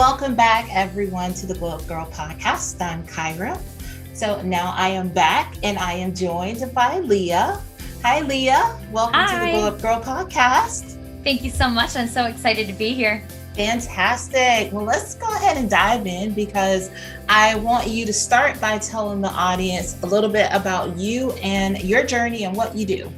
Welcome back, everyone, to the Glow Up Girl podcast. I'm Gyrl. So now I am back and I am joined by Leah. Hi, Leah. Welcome to the Glow Up Girl podcast. Thank you so much. I'm so excited to be here. Fantastic. Well, let's go ahead and dive in because I want you to start by telling the audience a little bit about you and your journey and what you do.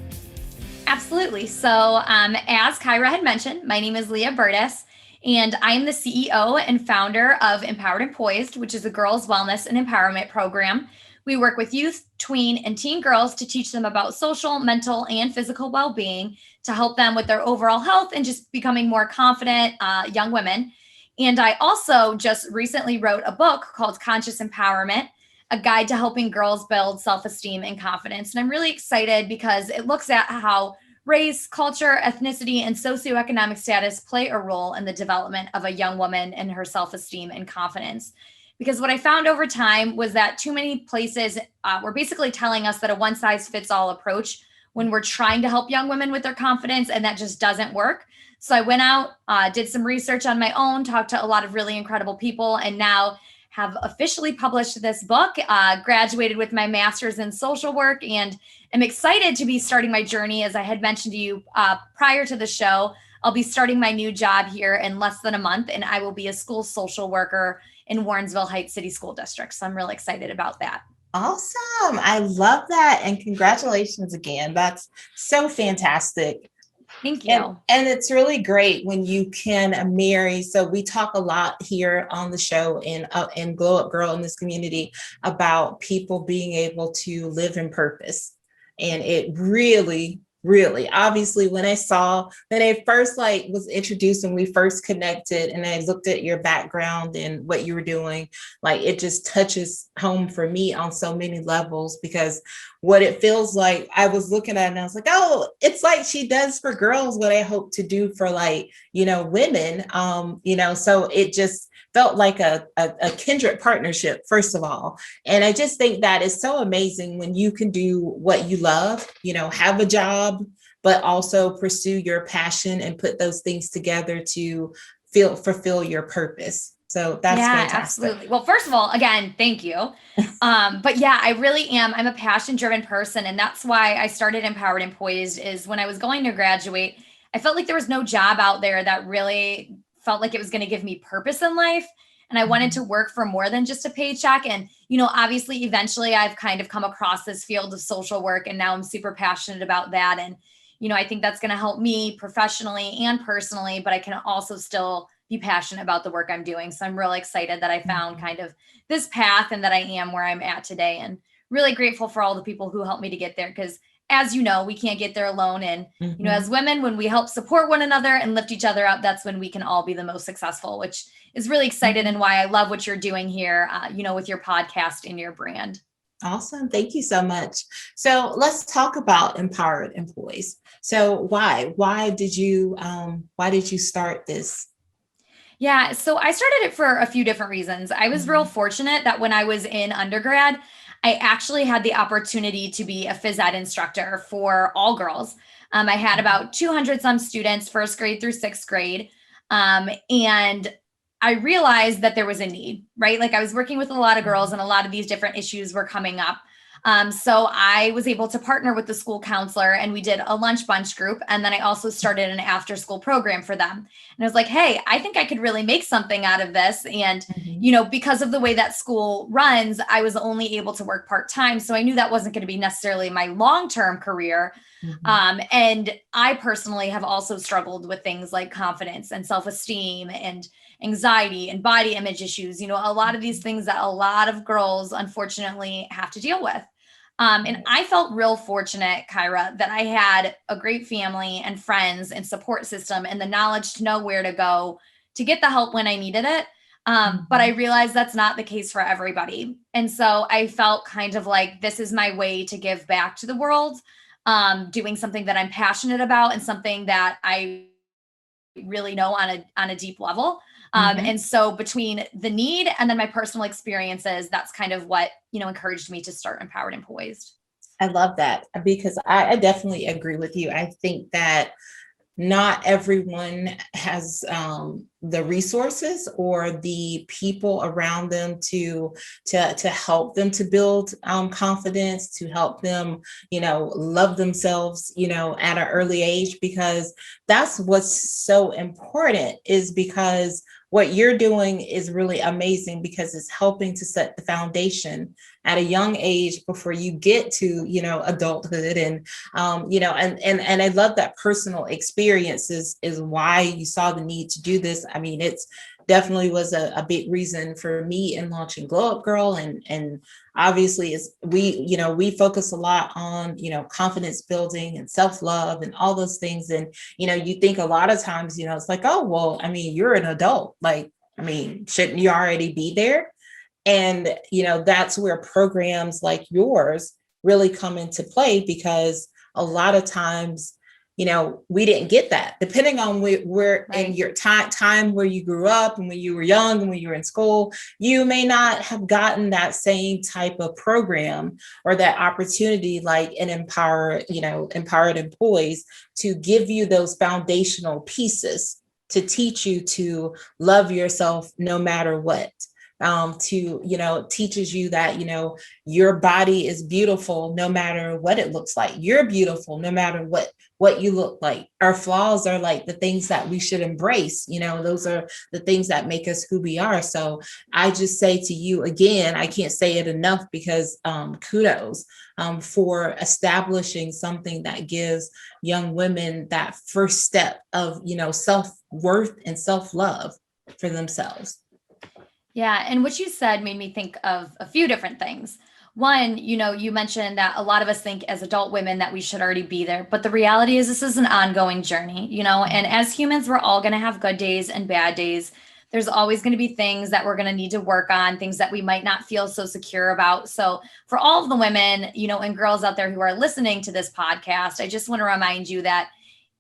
Absolutely. So as Gyrl had mentioned, my name is Leah Berdysz, and I am the CEO and founder of Empowered and Poised, which is a girls' wellness and empowerment program. We work with youth, tween, and teen girls to teach them about social, mental, and physical well-being to help them with their overall health and just becoming more confident young women. And I also just recently wrote a book called Conscious Empowerment, a guide to helping girls build self-esteem and confidence. And I'm really excited because it looks at how race, culture, ethnicity, and socioeconomic status play a role in the development of a young woman and her self-esteem and confidence. Because what I found over time was that too many places were basically telling us that a one-size-fits-all approach when we're trying to help young women with their confidence, and that just doesn't work. So I went out, did some research on my own, talked to a lot of really incredible people, and now have officially published this book, graduated with my master's in social work, and am excited to be starting my journey. As I had mentioned to you prior to the show, I'll be starting my new job here in less than a month, and I will be a school social worker in Warrensville Heights City School District. So I'm really excited about that. Awesome. I love that. And congratulations again. That's so fantastic. Thank you. And it's really great when you can marry. So we talk a lot here on the show in Glow Up Girl in this community about people being able to live in purpose. And it really, obviously, when I first was introduced and we first connected and I looked at your background and what you were doing, it just touches home for me on so many levels, because what it feels like, I was looking at it and I was like, oh, it's like she does for girls what I hope to do for women, so it just felt like a kindred partnership, first of all. And I just think that is so amazing when you can do what you love, have a job, but also pursue your passion and put those things together to fulfill your purpose. So that's fantastic. Absolutely. Well, first of all, again, thank you. But yeah, I really am. I'm a passion-driven person. And that's why I started Empowered and Poised. Is when I was going to graduate, I felt like there was no job out there that really felt like it was going to give me purpose in life. And I wanted to work for more than just a paycheck. And, obviously, eventually I've kind of come across this field of social work, and now I'm super passionate about that. And, I think that's going to help me professionally and personally, but I can also still be passionate about the work I'm doing. So I'm really excited that I found kind of this path and that I am where I'm at today, and really grateful for all the people who helped me to get there. Because as you know, we can't get there alone. And, as women, when we help support one another and lift each other up, that's when we can all be the most successful, which is really excited and why I love what you're doing here, with your podcast and your brand. Awesome. Thank you so much. So let's talk about Empowered and Poised. So why did you start this? Yeah, so I started it for a few different reasons. I was real fortunate that when I was in undergrad, I actually had the opportunity to be a phys ed instructor for all girls. I had about 200 some students, first grade through sixth grade. And I realized that there was a need, right? I was working with a lot of girls and a lot of these different issues were coming up. So I was able to partner with the school counselor, and we did a lunch bunch group. And then I also started an after school program for them. And I was like, hey, I think I could really make something out of this. And, because of the way that school runs, I was only able to work part-time. So I knew that wasn't going to be necessarily my long-term career. And I personally have also struggled with things like confidence and self-esteem and anxiety and body image issues, a lot of these things that a lot of girls unfortunately have to deal with. And I felt real fortunate, Gyrl, that I had a great family and friends and support system and the knowledge to know where to go to get the help when I needed it. But I realized that's not the case for everybody. And so I felt kind of like this is my way to give back to the world, doing something that I'm passionate about and something that I really know on a deep level. And so between the need and then my personal experiences, that's kind of what, encouraged me to start Empowered and Poised. I love that, because I definitely agree with you. I think that not everyone has the resources or the people around them to help them to build confidence, to help them, love themselves, at an early age, because that's what's so important, is because what you're doing is really amazing, because it's helping to set the foundation at a young age before you get to, adulthood. And, and I love that personal experiences is why you saw the need to do this. I mean, it's definitely was a big reason for me in launching Glow Up Girl. And obviously is we focus a lot on, confidence building and self-love and all those things. And, you think a lot of times, it's like, oh, well, I mean, you're an adult. Like, I mean, shouldn't you already be there? And, that's where programs like yours really come into play, because a lot of times, we didn't get that, depending on where Right. in your time where you grew up and when you were young and when you were in school, you may not have gotten that same type of program or that opportunity, like an Empowered and Poise, to give you those foundational pieces to teach you to love yourself no matter what. Teaches you that, your body is beautiful no matter what it looks like. You're beautiful no matter what you look like. Our flaws are like the things that we should embrace. Those are the things that make us who we are. So I just say to you again, I can't say it enough, because kudos for establishing something that gives young women that first step of, self-worth and self-love for themselves. Yeah. And what you said made me think of a few different things. One, you mentioned that a lot of us think as adult women that we should already be there. But the reality is this is an ongoing journey, and as humans, we're all going to have good days and bad days. There's always going to be things that we're going to need to work on, things that we might not feel so secure about. So for all of the women, and girls out there who are listening to this podcast, I just want to remind you that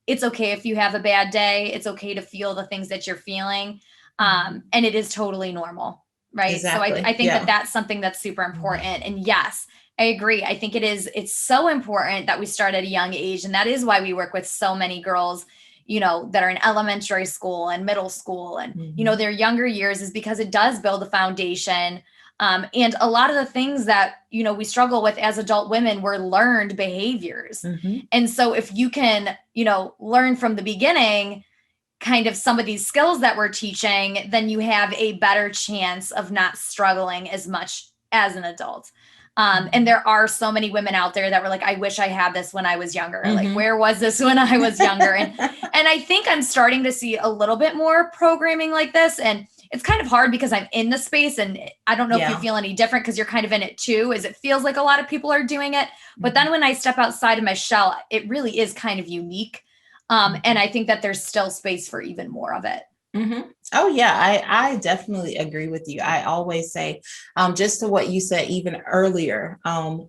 it's okay if you have a bad day. It's okay to feel the things that you're feeling. And it is totally normal, right? Exactly. So I think that that's something that's super important. And yes, I agree. I think it's so important that we start at a young age. And that is why we work with so many girls, that are in elementary school and middle school and, their younger years, is because it does build a foundation. And a lot of the things that, we struggle with as adult women were learned behaviors. And so if you can, learn from the beginning, kind of some of these skills that we're teaching, then you have a better chance of not struggling as much as an adult. And there are so many women out there that were like, I wish I had this when I was younger. Like, where was this when I was younger? And I think I'm starting to see a little bit more programming like this. And it's kind of hard because I'm in the space, and I don't know if you feel any different because you're kind of in it too, is it feels like a lot of people are doing it. But then when I step outside of my shell, it really is kind of unique. And I think that there's still space for even more of it. Oh, yeah, I definitely agree with you. I always say, just to what you said even earlier,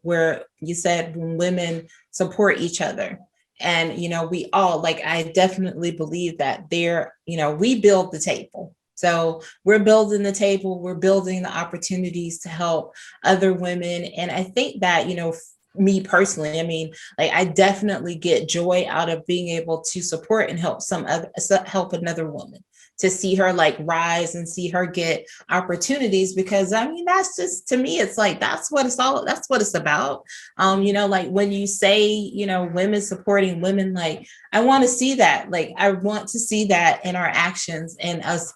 where you said when women support each other. And, we all, like, I definitely believe that we build the table. So we're building the table, we're building the opportunities to help other women. And I think that, me personally, I mean, like, I definitely get joy out of being able to support and help help another woman, to see her like rise and see her get opportunities, because I mean, that's just, to me, it's like, that's what it's about. Like when you say, women supporting women, like, I want to see that, like, I want to see that in our actions, and us,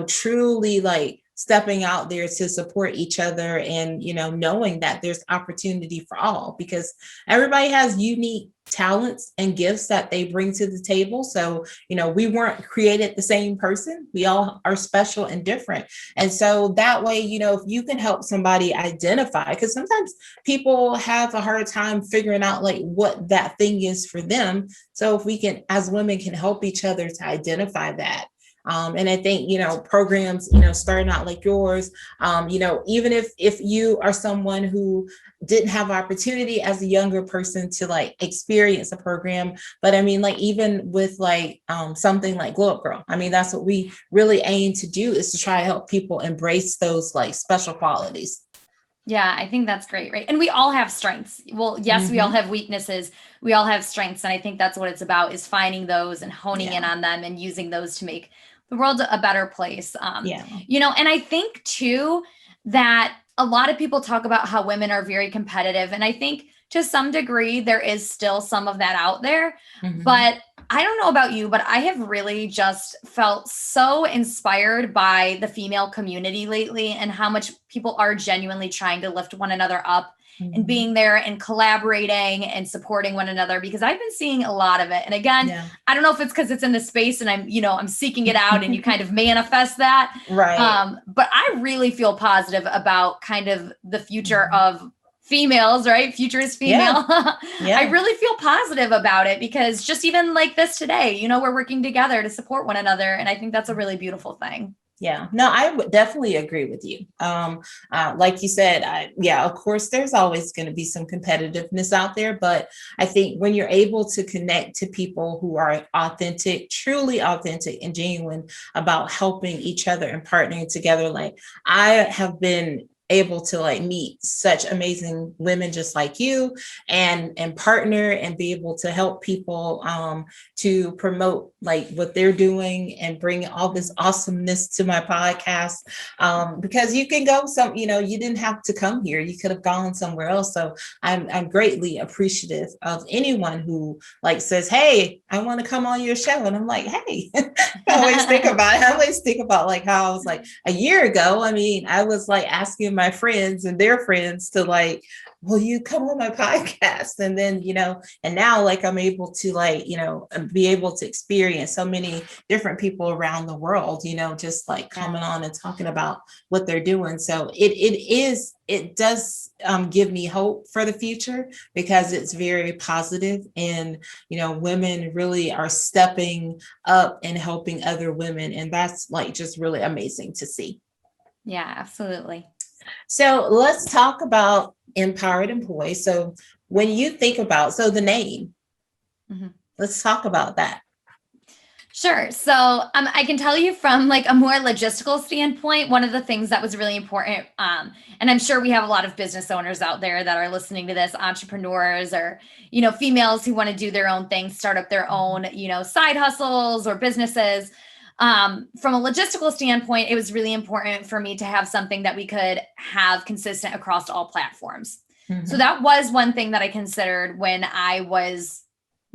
truly like stepping out there to support each other, and knowing that there's opportunity for all, because everybody has unique talents and gifts that they bring to the table. So we weren't created the same person, we all are special and different. And so that way, if you can help somebody identify, because sometimes people have a hard time figuring out like what that thing is for them. So if we can, as women, can help each other to identify that. And I think, programs, starting out like yours, even if you are someone who didn't have opportunity as a younger person to like experience a program, but I mean, like, even with like something like Glow Up Girl, I mean, that's what we really aim to do, is to try to help people embrace those like special qualities. Yeah, I think that's great, right? And we all have strengths. Well, yes, we all have weaknesses. We all have strengths. And I think that's what it's about, is finding those and honing in on them and using those to make the world a better place. Yeah. And I think too that a lot of people talk about how women are very competitive. And I think to some degree, there is still some of that out there. Mhm. But I don't know about you, but I have really just felt so inspired by the female community lately and how much people are genuinely trying to lift one another up and Mhm. being there and collaborating and supporting one another, because I've been seeing a lot of it. And again, Yeah. I don't know if it's because it's in the space and I'm seeking it out and you kind of manifest that. Right. But I really feel positive about kind of the future Mhm. of females, right? Future is female. Yeah. I Yeah. really feel positive about it because just even like this today, we're working together to support one another. And I think that's a really beautiful thing. Yeah, no, I would definitely agree with you. Like you said, yeah, of course, there's always going to be some competitiveness out there, but I think when you're able to connect to people who are authentic, truly authentic and genuine about helping each other and partnering together, like I have been able to like meet such amazing women just like you and partner and be able to help people to promote like what they're doing and bring all this awesomeness to my podcast, because you can go you didn't have to come here, you could have gone somewhere else. So I'm greatly appreciative of anyone who like says, hey, I want to come on your show, and I'm like, hey. I always think about like how I was like a year ago. I mean, I was like asking my friends and their friends to like, will you come on my podcast? And then, and now like I'm able to like, be able to experience so many different people around the world, just like coming on and talking about what they're doing. So it does give me hope for the future because it's very positive, and women really are stepping up and helping other women, and that's like just really amazing to see. Yeah, absolutely. So let's talk about Empowered and Poise. So when you think about the name, let's talk about that. Sure. So I can tell you from like a more logistical standpoint, one of the things that was really important, and I'm sure we have a lot of business owners out there that are listening to this, entrepreneurs or, females who want to do their own thing, start up their own, side hustles or businesses. From a logistical standpoint, it was really important for me to have something that we could have consistent across all platforms. Mm-hmm. So that was one thing that I considered when I was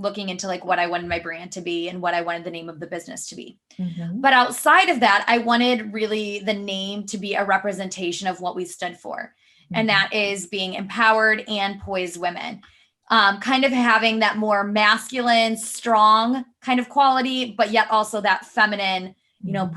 looking into like what I wanted my brand to be and what I wanted the name of the business to be. Mm-hmm. But outside of that, I wanted really the name to be a representation of what we stood for. Mm-hmm. And that is being empowered and poised women. Kind of having that more masculine, strong kind of quality, but yet also that feminine,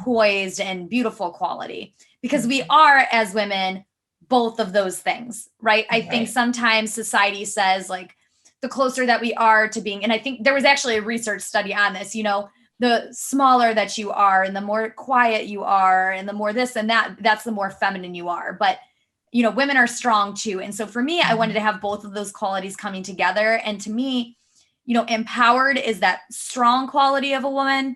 poised and beautiful quality. Because we are, as women, both of those things, right? I think sometimes society says like, the closer that we are to being, and I think there was actually a research study on this, the smaller that you are and the more quiet you are and the more this and that, that's the more feminine you are. But, women are strong too. And so for me, I wanted to have both of those qualities coming together. And to me, empowered is that strong quality of a woman,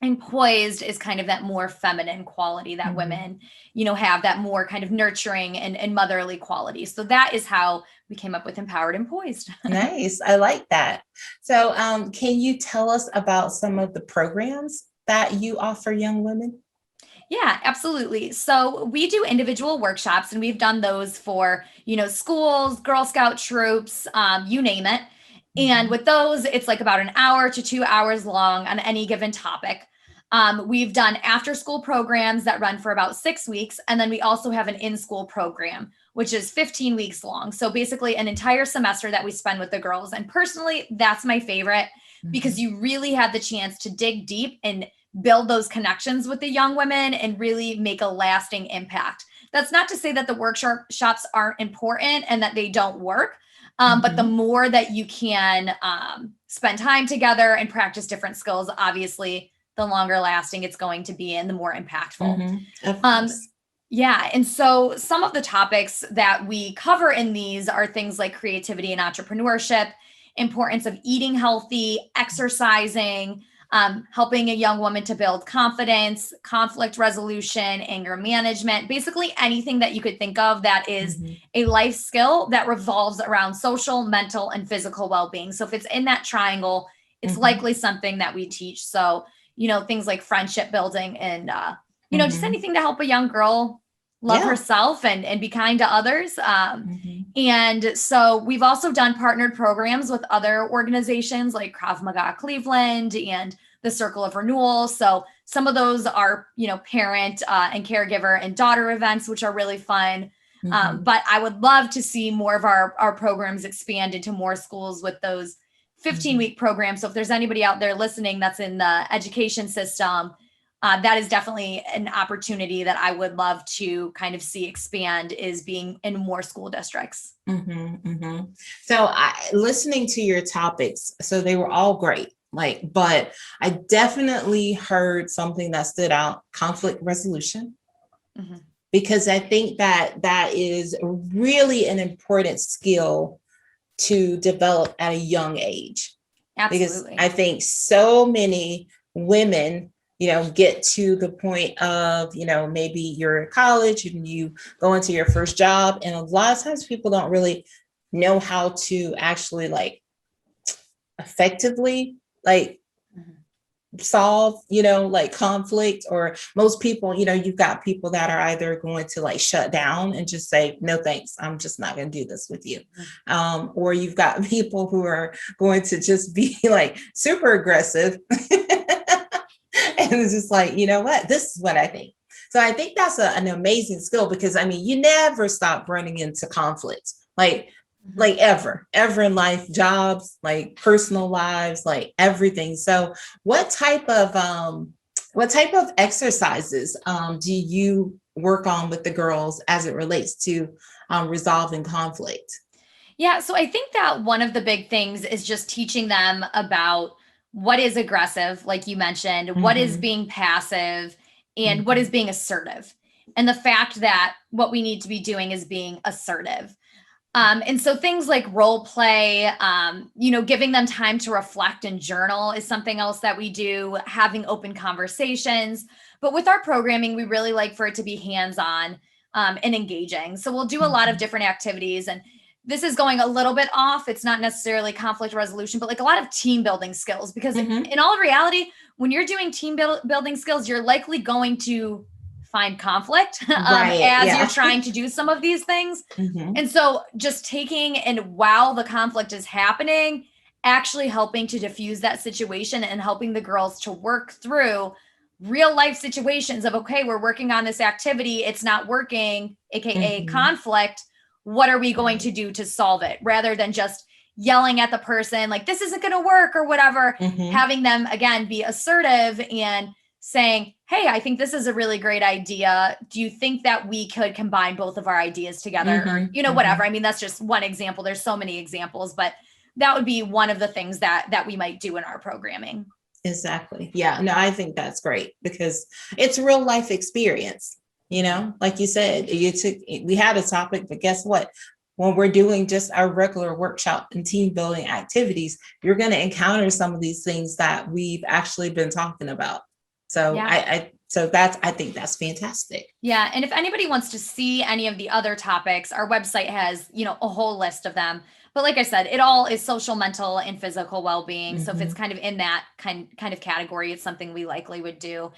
and poised is kind of that more feminine quality that women, have, that more kind of nurturing and motherly quality. So that is how we came up with Empowered and Poised. Nice. I like that. So can you tell us about some of the programs that you offer young women? Yeah, absolutely. So we do individual workshops, and we've done those for, schools, Girl Scout troops, you name it. And with those, it's like about an hour to 2 hours long on any given topic. We've done after school programs that run for about 6 weeks. And then we also have an in-school program, which is 15 weeks long. So basically an entire semester that we spend with the girls. And personally, that's my favorite because you really have the chance to dig deep and build those connections with the young women and really make a lasting impact. That's not to say that the workshops aren't important and that they don't work. But the more that you can spend time together and practice different skills, obviously, the longer lasting it's going to be and the more impactful. Yeah. And so some of the topics that we cover in these are things like creativity and entrepreneurship, importance of eating healthy, exercising, helping a young woman to build confidence, conflict resolution, anger management, basically anything that you could think of that is a life skill that revolves around social, mental, and physical well-being. So if it's in that triangle, it's likely something that we teach. So, things like friendship building and, just Mhm. anything to help a young girl love Yeah. herself and be kind to others. Mhm. And so we've also done partnered programs with other organizations like Krav Maga Cleveland and the Circle of Renewal. So some of those are, parent and caregiver and daughter events, which are really fun. Mhm. But I would love to see more of our programs expand into more schools with those 15-week programs. So if there's anybody out there listening that's in the education system, that is definitely an opportunity that I would love to kind of see expand, is being in more school districts. Mhm. Mhm. So listening to your topics, so they were all great. But I definitely heard something that stood out: conflict resolution, Mhm. because I think that is really an important skill to develop at a young age. Because Absolutely. I think so many women, get to the point of, maybe you're in college and you go into your first job, and a lot of times people don't really know how to actually effectively Mhm. solve, conflict. Or most people, you've got people that are either going to shut down and just say, no, thanks, I'm just not going to do this with you. Or you've got people who are going to just be super aggressive. And it's just you know what, this is what I think. So I think that's an amazing skill, because you never stop running into conflict, ever in life, jobs, personal lives, everything. So what type of exercises do you work on with the girls as it relates to resolving conflict? Yeah, so I think that one of the big things is just teaching them about what is aggressive, like you mentioned, what is Mhm. being passive, and what is Mhm. being assertive. And the fact that what we need to be doing is being assertive. And so things like role play, giving them time to reflect and journal is something else that we do, having open conversations. But with our programming, we really like for it to be hands-on and engaging. So we'll do a lot of Mhm. different activities. And this is going a little bit off. It's not necessarily conflict resolution, but like a lot of team building skills. Because Mhm. in all reality, when you're doing team building skills, you're likely going to find conflict Right. as you're Yeah. trying to do some of these things. Mhm. And so just taking and while the conflict is happening, actually helping to diffuse that situation and helping the girls to work through real life situations of, okay, we're working on this activity, it's not working, AKA Mhm. conflict. What are we going to Right. do to solve it? Rather than just yelling at the person, like, this isn't going to work or whatever, Mhm. having them again be assertive and saying, hey, I think this is a really great idea. Do you think that we could combine both of our ideas together? Or, Mhm. whatever. Mhm. I mean, that's just one example. There's so many examples, but that would be one of the things that we might do in our programming. Exactly. Yeah. No, I think that's great, because it's real life experience. Like you said, we had a topic, but guess what? When we're doing just our regular workshop and team building activities, you're going to encounter some of these things that we've actually been talking about. So Yeah. I think that's fantastic. Yeah. And if anybody wants to see any of the other topics, our website has, a whole list of them. But like I said, it all is social, mental, and physical well-being. So if it's Mhm. kind of in that kind of category, it's something we likely would do.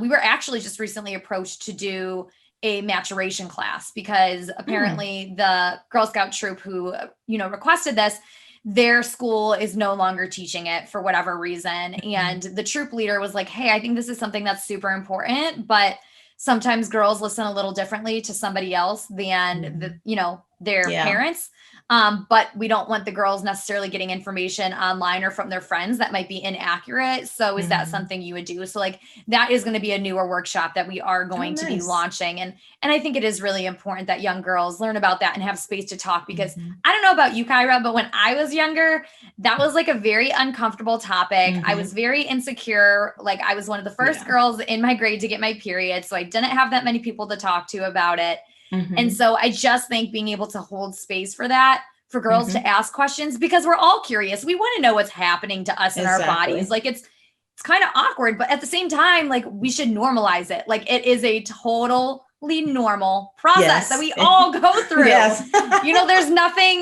We were actually just recently approached to do a maturation class because Mm. apparently the Girl Scout troop who, requested this, their school is no longer teaching it for whatever reason. Mhm. And the troop leader was like, hey, I think this is something that's super important, but sometimes girls listen a little differently to somebody else than Mhm. their Yeah. parents. But we don't want the girls necessarily getting information online or from their friends that might be inaccurate. So is that Mhm. something you would do? So like that is going to be a newer workshop that we are Oh, going to be nice. launching. And I think it is really important that young girls learn about that and have space to talk, because Mhm. I don't know about you, Kyra, but when I was younger, that was like a very uncomfortable topic. I was Mhm. very insecure. Like I was one of the first Yeah. girls in my grade to get my period. So I didn't have that many people to talk to about it. And Mhm. so I just think being able to hold space for that, for girls to Mhm. ask questions, because we're all curious. We want to know what's happening to us in our bodies. Exactly. Like it's kind of awkward, but at the same time, like we should normalize it. Like it is a totally normal process that Yes. we all go through. Yes.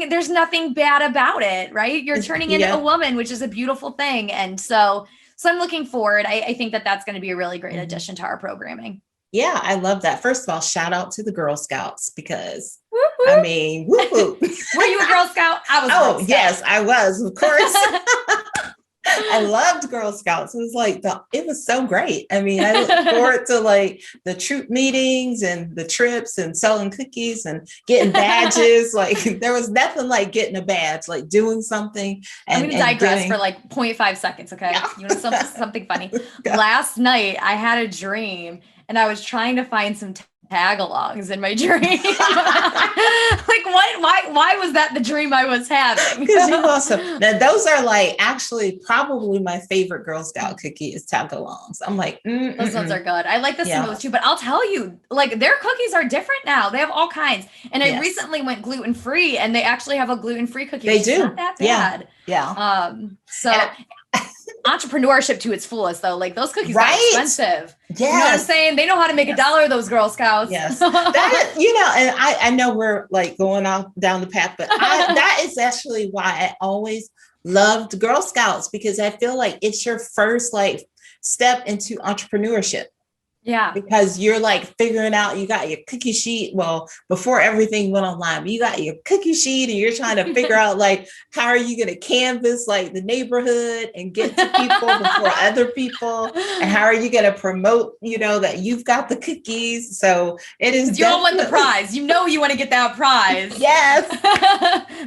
There's nothing bad about it, right? You're turning into a Yep. woman, which is a beautiful thing. And so So I'm looking forward. I think that that's going to be a really great addition to our programming. Yeah, I love that. First of all, shout out to the Girl Scouts because Whoop, whoop. I mean, whoop, whoop. Were you a Girl Scout? I was. Oh, yes, I was, of course. I loved Girl Scouts. It was like it was so great. I mean, I look forward to like the troop meetings and the trips and selling cookies and getting badges. Like there was nothing like getting a badge, like doing something. I'm going to digress for like 0.5 seconds. Okay. Yeah. You want something funny? Yeah. Last night I had a dream and I was trying to find some tag-alongs in my dream. Like why was that the dream I was having? Because you also, now those are like actually probably my favorite Girl Scout cookie is tag-alongs. I'm like, those ones are good. I like the Samoas too, but I'll tell you, like their cookies are different now. They have all kinds. And I recently went gluten-free and they actually have a gluten-free cookie. They do. Not that bad. Yeah. Entrepreneurship to its fullest though. Like those cookies are expensive. Yes. You know what I'm saying? They know how to make $1, those Girl Scouts. Yes. That, and I know we're like going off down the path, but that is actually why I always loved Girl Scouts, because I feel like it's your first like step into entrepreneurship. Yeah. Because you're like figuring out, you got your cookie sheet. Well, before everything went online, you got your cookie sheet and you're trying to figure out like, how are you going to canvas like the neighborhood and get to people before other people? And how are you going to promote, that you've got the cookies? So it is. You all want the prize. You want to get that prize. Yes.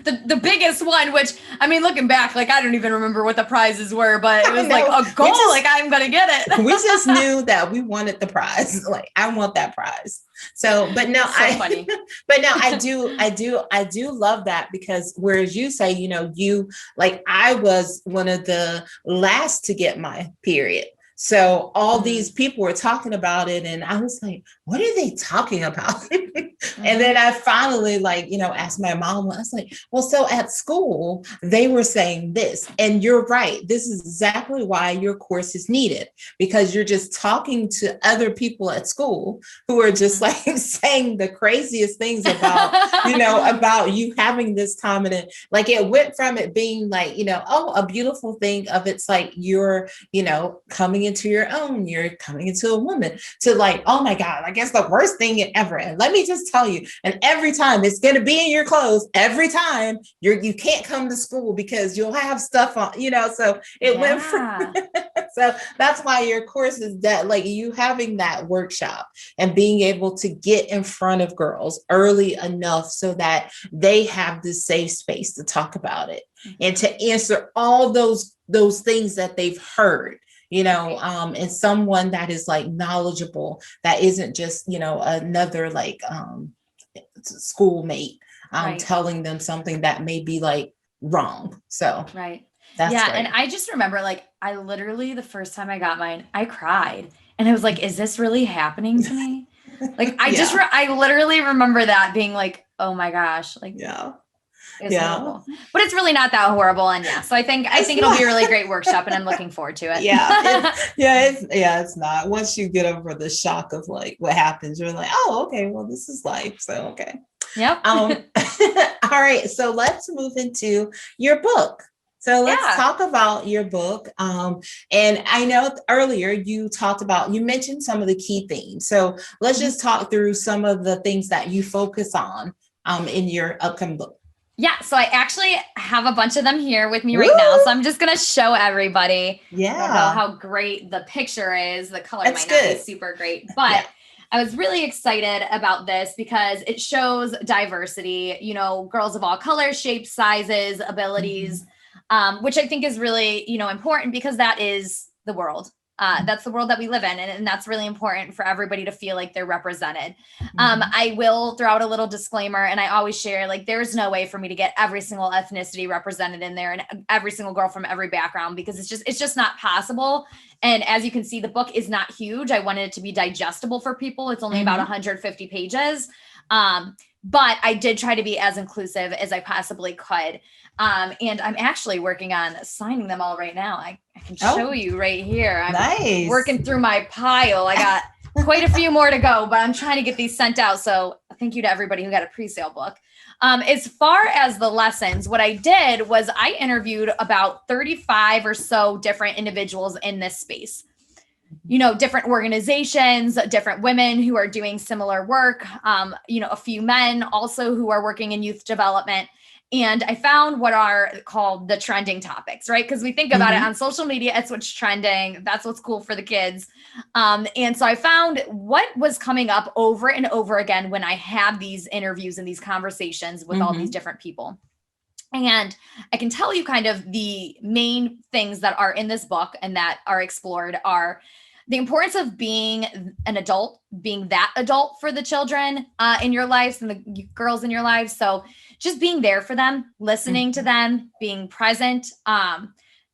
the biggest one, which I mean, looking back, like I don't even remember what the prizes were, but it was like a goal. Like I'm going to get it. We just knew that we wanted the prize. Like I want that prize. So, but no, funny. But no, I do love that, because whereas you say, you like, I was one of the last to get my period. So all these people were talking about it and I was like, what are they talking about? And then I finally asked my mom, I was like, well, so at school, they were saying this, and you're right. This is exactly why your course is needed, because you're just talking to other people at school who are just like saying the craziest things about, about you having this time. And it went from it being like, a beautiful thing of it's like, you're, coming into your own, you're coming into a woman, to like, oh my God, I guess the worst thing ever. And let me just tell you, and every time it's going to be in your clothes, every time you can't come to school because you'll have stuff on, so it went from, so that's why your course is that, like, you having that workshop and being able to get in front of girls early enough so that they have this safe space to talk about it and to answer all those things that they've heard. And someone that is like knowledgeable, that isn't just, another like schoolmate telling them something that may be like wrong. So that's great. And I just remember, like, I literally, the first time I got mine, I cried and I was like, is this really happening to me? Like, I literally remember that being like, oh my gosh, like, it's horrible. But it's really not that horrible. And so I think it'll be a really great workshop and I'm looking forward to it. It's not. Once you get over the shock of like what happens, you're like, oh, okay, well, this is life. So, okay. Yep. All right. So let's move into your book. So let's talk about your book. And I know earlier you mentioned some of the key themes. So let's just talk through some of the things that you focus on in your upcoming book. Yeah, so I actually have a bunch of them here with me right now. So I'm just going to show everybody how great the picture is. The color might not be super great, but I was really excited about this because it shows diversity, girls of all colors, shapes, sizes, abilities, which I think is really, important because that is the world. That's the world that we live in. And that's really important for everybody to feel like they're represented. I will throw out a little disclaimer, and I always share, like, there's no way for me to get every single ethnicity represented in there and every single girl from every background, because it's just not possible. And as you can see, the book is not huge. I wanted it to be digestible for people. It's only about 150 pages. But I did try to be as inclusive as I possibly could. And I'm actually working on signing them all right now. I can show you right here. I'm working through my pile. I got quite a few more to go, but I'm trying to get these sent out. So thank you to everybody who got a pre-sale book. As far as the lessons, what I did was I interviewed about 35 or so different individuals in this space. Different organizations, different women who are doing similar work, a few men also who are working in youth development. And I found what are called the trending topics, right? Because we think about it on social media, it's what's trending. That's what's cool for the kids. And so I found what was coming up over and over again when I had these interviews and these conversations with all these different people. And I can tell you kind of the main things that are in this book and that are explored are the importance of being an adult, being that adult for the children in your lives and the girls in your lives. So just being there for them, listening to them, being present,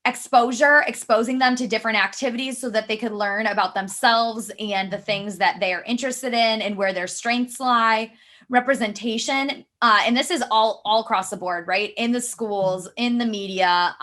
exposing them to different activities so that they could learn about themselves and the things that they are interested in and where their strengths lie. Representation, and this is all across the board, right? In the schools, in the media,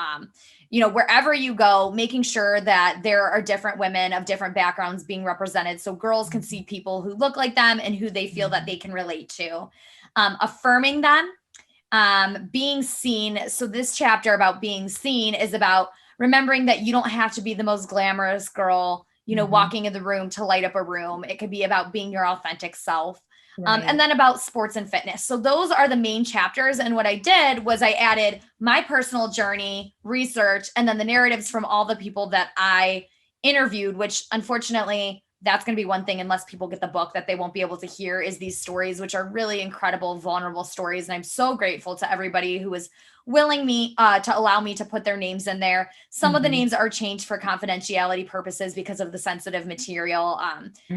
wherever you go, making sure that there are different women of different backgrounds being represented so girls can see people who look like them and who they feel that they can relate to. Affirming them, being seen. So this chapter about being seen is about remembering that you don't have to be the most glamorous girl, walking in the room to light up a room. It could be about being your authentic self. Right. And then about sports and fitness. So those are the main chapters. And what I did was I added my personal journey, research, and then the narratives from all the people that I interviewed, which unfortunately, that's going to be one thing, unless people get the book, that they won't be able to hear, is these stories, which are really incredible, vulnerable stories. And I'm so grateful to everybody who was willing to allow me to put their names in there. Some of the names are changed for confidentiality purposes because of the sensitive material,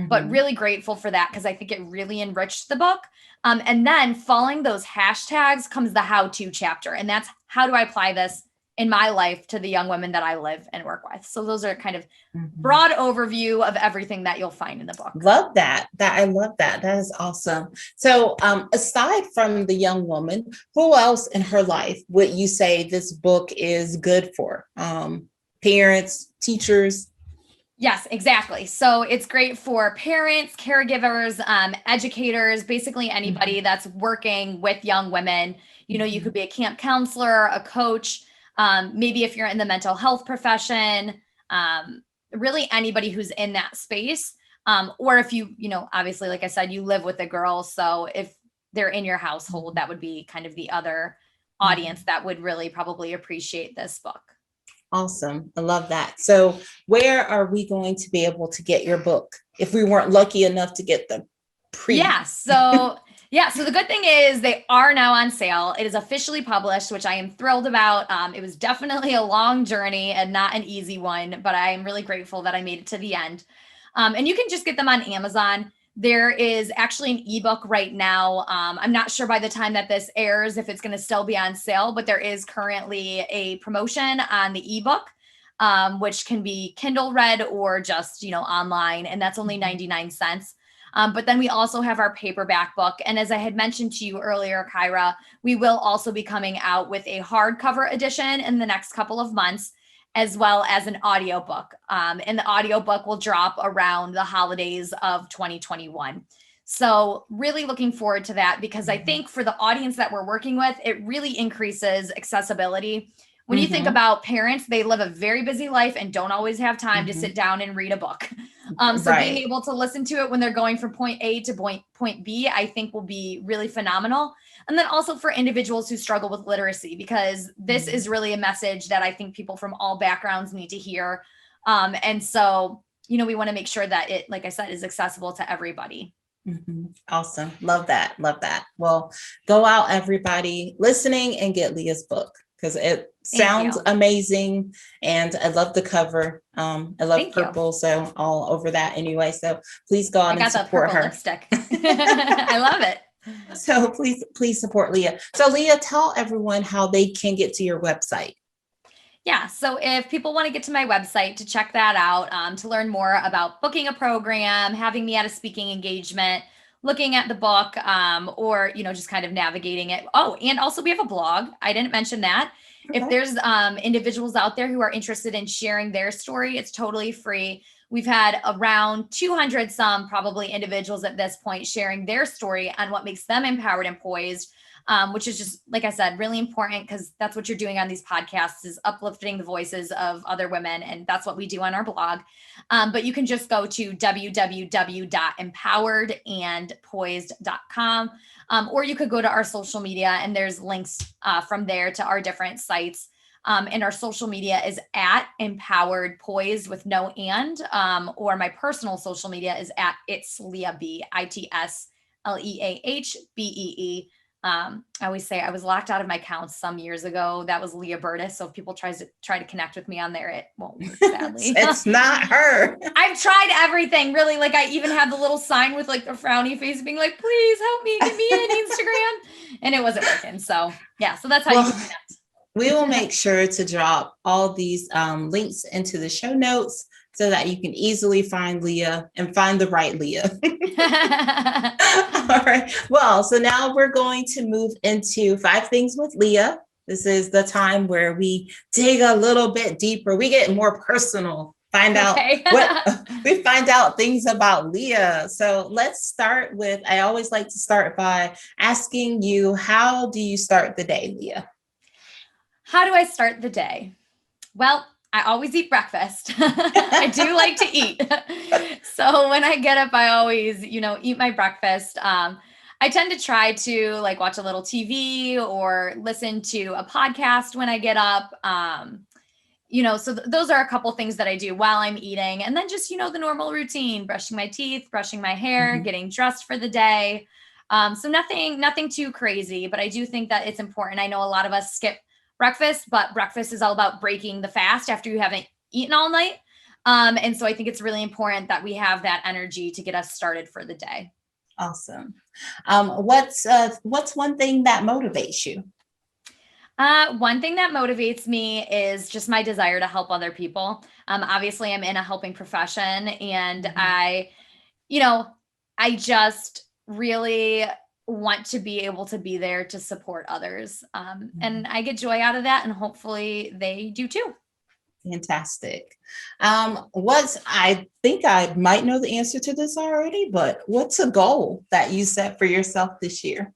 but really grateful for that because I think it really enriched the book. And then following those hashtags comes the how-to chapter. And that's how do I apply this in my life to the young women that I live and work with. So those are kind of broad overview of everything that you'll find in the book. Love that. I love that. That is awesome. So aside from the young woman, who else in her life would you say this book is good for? Parents, teachers? Yes, exactly. So it's great for parents, caregivers, educators, basically anybody that's working with young women. You could be a camp counselor, a coach, maybe if you're in the mental health profession, really anybody who's in that space. Or if you obviously, like I said, you live with a girl. So if they're in your household, that would be kind of the other audience that would really probably appreciate this book. Awesome. I love that. So where are we going to be able to get your book if we weren't lucky enough to get the pre? So the good thing is they are now on sale. It is officially published, which I am thrilled about. It was definitely a long journey and not an easy one, but I am really grateful that I made it to the end. And you can just get them on Amazon. There is actually an ebook right now. I'm not sure by the time that this airs if it's going to still be on sale, but there is currently a promotion on the ebook, which can be Kindle read or just, online. And that's only 99 cents. But then we also have our paperback book. And as I had mentioned to you earlier, Kyra, we will also be coming out with a hardcover edition in the next couple of months, as well as an audiobook. And the audiobook will drop around the holidays of 2021. So really looking forward to that because I think for the audience that we're working with, it really increases accessibility. When you think about parents, they live a very busy life and don't always have time to sit down and read a book. So being able to listen to it when they're going from point A to point B, I think will be really phenomenal. And then also for individuals who struggle with literacy, because this is really a message that I think people from all backgrounds need to hear. And so, we want to make sure that it, like I said, is accessible to everybody. Awesome. Love that. Well, go out, everybody listening, and get Leah's book because it sounds amazing. And I love the cover. I love purple. So all over that anyway. So please go out and support her. Lipstick. I love it. So please support Leah. So Leah, tell everyone how they can get to your website. Yeah. So if people want to get to my website to check that out, to learn more about booking a program, having me at a speaking engagement, looking at the book, or, just kind of navigating it. Oh, and also we have a blog. I didn't mention that. Okay. If there's individuals out there who are interested in sharing their story, it's totally free. We've had around 200 some probably individuals at this point sharing their story on what makes them empowered and poised. which is just, like I said, really important because that's what you're doing on these podcasts is uplifting the voices of other women. And that's what we do on our blog. But you can just go to www.empoweredandpoised.com. Or you could go to our social media and there's links from there to our different sites. And our social media is at Empowered Poise with no and, or my personal social media is at It's Leah B, ITSLEAHBEE. I always say I was locked out of my accounts some years ago. That was Leah Berdysz. So if people try to connect with me on there, it won't work, sadly. It's not her. I've tried everything, really. Like I even had the little sign with like the frowny face being like, please help me, give me an Instagram. And it wasn't working. So yeah, so that's how you can connect. We will make sure to drop all these links into the show notes so that you can easily find Leah and find the right Leah. All right. Well, so now we're going to move into 5 things with Leah. This is the time where we dig a little bit deeper. We get more personal, find out we find out things about Leah. So let's start with, I always like to start by asking you, how do you start the day, Leah? How do I start the day? Well, I always eat breakfast. I do like to eat. So when I get up, I always, eat my breakfast. I tend to try to like watch a little TV or listen to a podcast when I get up. So those are a couple things that I do while I'm eating. And then just, the normal routine, brushing my teeth, brushing my hair, getting dressed for the day. So nothing too crazy, but I do think that it's important. I know a lot of us skip breakfast, but breakfast is all about breaking the fast after you haven't eaten all night. And so I think it's really important that we have that energy to get us started for the day. Awesome. What's one thing that motivates you? One thing that motivates me is just my desire to help other people. Obviously I'm in a helping profession and I just really want to be able to be there to support others. And I get joy out of that and hopefully they do too. Fantastic. I think I might know the answer to this already, but what's a goal that you set for yourself this year?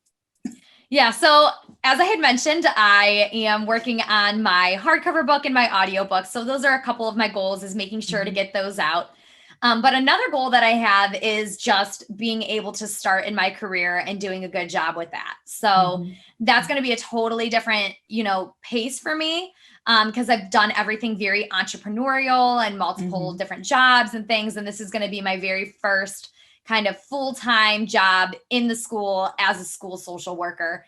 Yeah. So as I had mentioned, I am working on my hardcover book and my audiobook. So those are a couple of my goals is making sure to get those out. But another goal that I have is just being able to start in my career and doing a good job with that. So that's going to be a totally different, pace for me because I've done everything very entrepreneurial and multiple different jobs and things. And this is going to be my very first kind of full-time job in the school as a school social worker.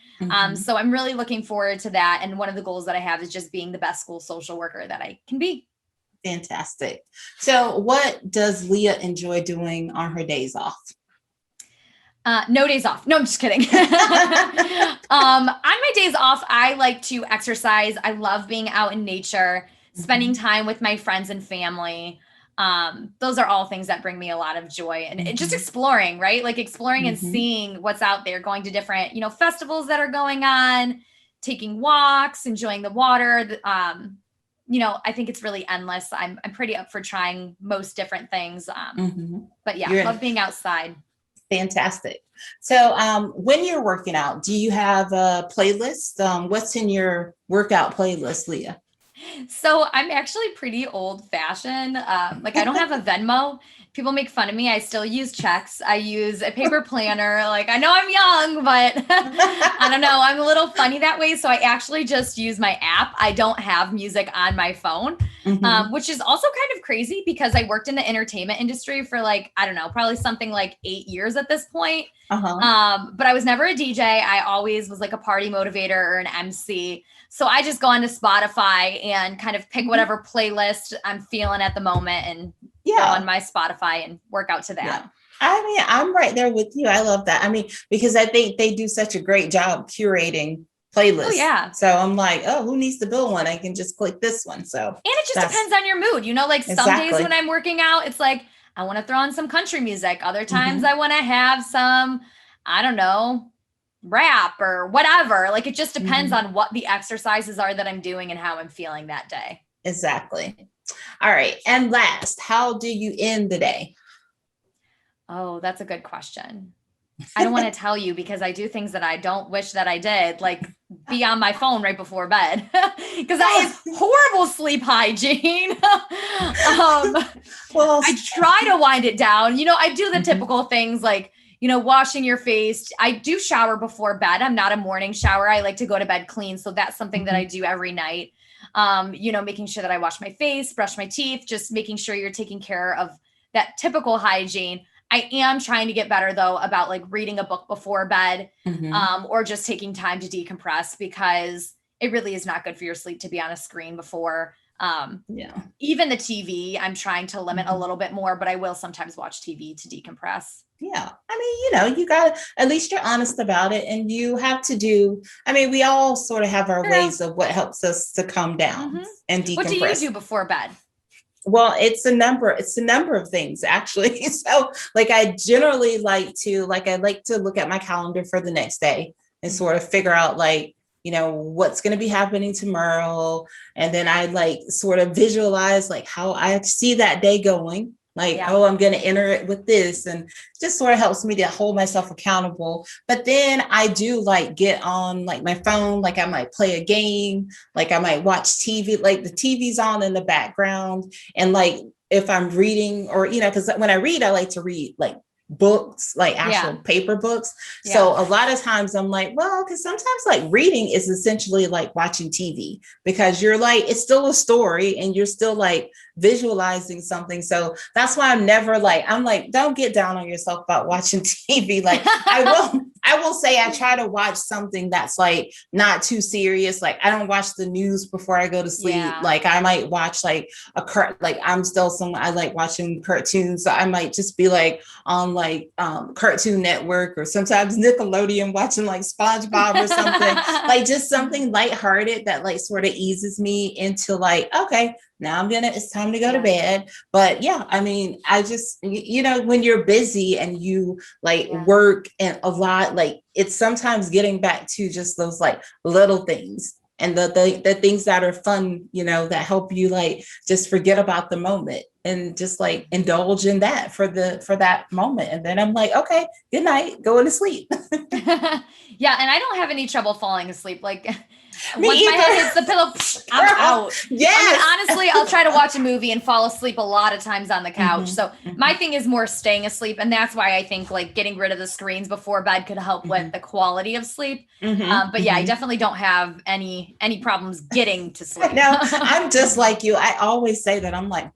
So I'm really looking forward to that. And one of the goals that I have is just being the best school social worker that I can be. Fantastic. So what does Leah enjoy doing on her days off? No days off. No, I'm just kidding. On my days off, I like to exercise. I love being out in nature, spending time with my friends and family. Those are all things that bring me a lot of joy and just exploring, right? Like exploring and seeing what's out there, going to different, festivals that are going on, taking walks, enjoying the water. I think it's really endless. I'm pretty up for trying most different things. But yeah, love being outside. Fantastic. So when you're working out, do you have a playlist? What's in your workout playlist, Leah? So I'm actually pretty old fashioned. Like I don't have a Venmo. People make fun of me. I still use checks. I use a paper planner. Like I know I'm young, but I don't know. I'm a little funny that way. So I actually just use my app. I don't have music on my phone, which is also kind of crazy because I worked in the entertainment industry for like, I don't know, probably something like 8 years at this point. But I was never a DJ. I always was like a party motivator or an MC. So I just go onto Spotify and kind of pick whatever playlist I'm feeling at the moment and go on my Spotify and work out to that. Yeah. I mean, I'm right there with you. I love that. I mean, because I think they do such a great job curating playlists. Oh, yeah. So I'm like, oh, who needs to build one? I can just click this one. So and it just depends on your mood. Like some days when I'm working out, it's like, I want to throw on some country music. Other times I want to have some, I don't know, rap or whatever. Like it just depends on what the exercises are that I'm doing and how I'm feeling that day. Exactly. All right. And last, how do you end the day? Oh, that's a good question. I don't want to tell you because I do things that I don't wish that I did, like be on my phone right before bed, because that is horrible sleep hygiene. Well, I try to wind it down. I do the mhm, typical things like, washing your face. I do shower before bed. I'm not a morning shower. I like to go to bed clean. So that's something that I mhm. do every night. Making sure that I wash my face, brush my teeth, just making sure you're taking care of that typical hygiene. I am trying to get better though about like reading a book before bed, Mhm. or just taking time to decompress, because it really is not good for your sleep to be on a screen before. Yeah. Even the TV, I'm trying to limit a Mhm. little bit more, but I will sometimes watch TV to decompress. Yeah. I mean, you got at least you're honest about it, and you have to do, I mean, we all sort of have our True. ways of what helps us to calm down Hmm. and What do you decompress. do before bed? Well, it's a number of things actually. So like I like to look at my calendar for the next day and sort Mhm. of figure out like, what's going to be happening tomorrow. And then I like sort of visualize like how I see that day going. Like, Yeah. oh, I'm going to enter it with this, and just sort of helps me to hold myself accountable. But then I do like get on like my phone, like I might play a game, like I might watch TV, like the TV's on in the background. And like if I'm reading, or because when I read, I like to read like books, like actual Yeah. paper books. Yeah. So a lot of times I'm like, well, because sometimes like reading is essentially like watching TV, because you're like, it's still a story and you're still like visualizing something. So that's why I'm like, don't get down on yourself about watching TV. Like I will say I try to watch something that's like not too serious. Like I don't watch the news before I go to sleep. Yeah. Like I might watch like like I'm still someone, I like watching cartoons. So I might just be like on like Cartoon Network, or sometimes Nickelodeon, watching like SpongeBob or something. Like just something lighthearted that like sort of eases me into like, okay, now it's time to go to Yeah. bed. But yeah, I mean, I just, when you're busy and you like Yeah. work and a lot, like it's sometimes getting back to just those like little things, and the things that are fun, that help you like just forget about the moment and just like indulge in that for that moment. And then I'm like, okay, good night, going to sleep. Yeah, and I don't have any trouble falling asleep. Like Me once my head either. hits the pillow, I'm Girl, out. I mean, yes. honestly, I'll try to watch a movie and fall asleep a lot of times on the couch. Mhm, So my thing is more staying asleep, and that's why I think like getting rid of the screens before bed could help with mhm, the quality of sleep. mhm, But yeah, I mhm. definitely don't have any problems getting to I sleep. know, I'm just like you. I always say that. I'm like,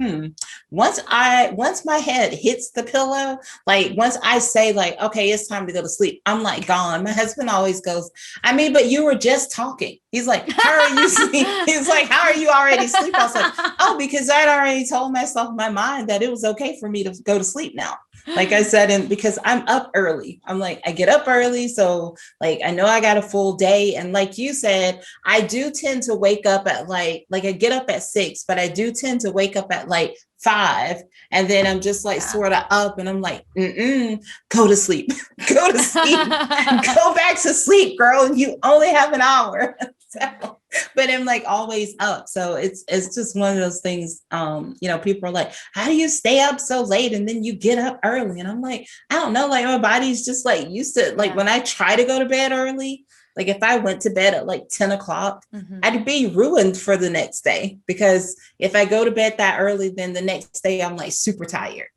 once my head hits the pillow, like once I say like, okay, it's time to go to sleep, I'm like gone. My husband always goes, I mean, but you were just talking. He's like, how are you sleep? He's like, how are you already asleep? I was like, oh, because I'd already told myself in my mind that it was okay for me to go to sleep now. Like I said, and because I'm up early, I'm like, I get up early. So like, I know I got a full day. And like you said, I do tend to wake up at like I get up at 6, but I do tend to wake up at like 5. And then I'm just like Yeah. sort of up, and I'm like, go to sleep, go to sleep, go back to sleep, girl. You only have an hour. So, but I'm like always up. So it's just one of those things. People are like, how do you stay up so late and then you get up early? And I'm like, I don't know. Like my body's just like used to, like Yeah. when I try to go to bed early, like if I went to bed at like 10 o'clock, Mhm. I'd be ruined for the next day, because if I go to bed that early, then the next day I'm like super tired.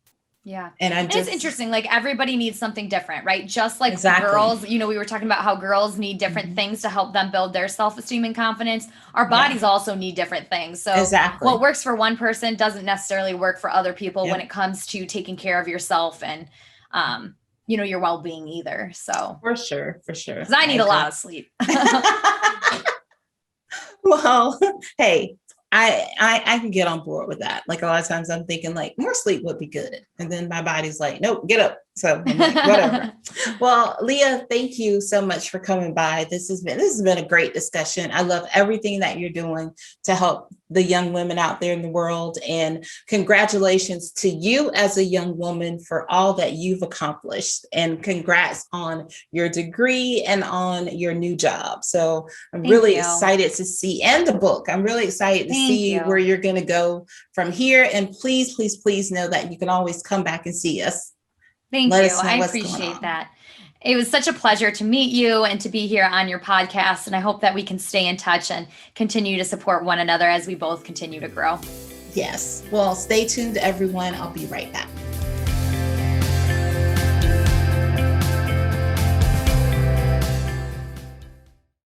Yeah. And I And it's just, interesting. Like everybody needs something different, right? Just like exactly. girls, we were talking about how girls need different Mhm. things to help them build their self esteem and confidence. Our Yeah, bodies also need different things. So what exactly. works for one person doesn't necessarily work for other people when Yep. it comes to taking care of yourself and, your well being either. So, For sure. For sure. because I I need a agree. lot of sleep. Well, hey, I can get on board with that. Like a lot of times I'm thinking like more sleep would be good. And then my body's like, nope, get up. So I'm like, whatever. Well, Leah, thank you so much for coming by. This has been a great discussion. I love everything that you're doing to help the young women out there in the world. And congratulations to you as a young woman for all that you've accomplished. And congrats on your degree and on your new job. So I'm Thank really you. excited to see, and the book. I'm really excited to Thank see where you. you're going to go from here. And please, please, please know that you can always come back and see us. Thank Let you. us know I what's going appreciate on. that. It was such a pleasure to meet you and to be here on your podcast. And I hope that we can stay in touch and continue to support one another as we both continue to grow. Yes. Well, stay tuned, everyone. I'll be right back.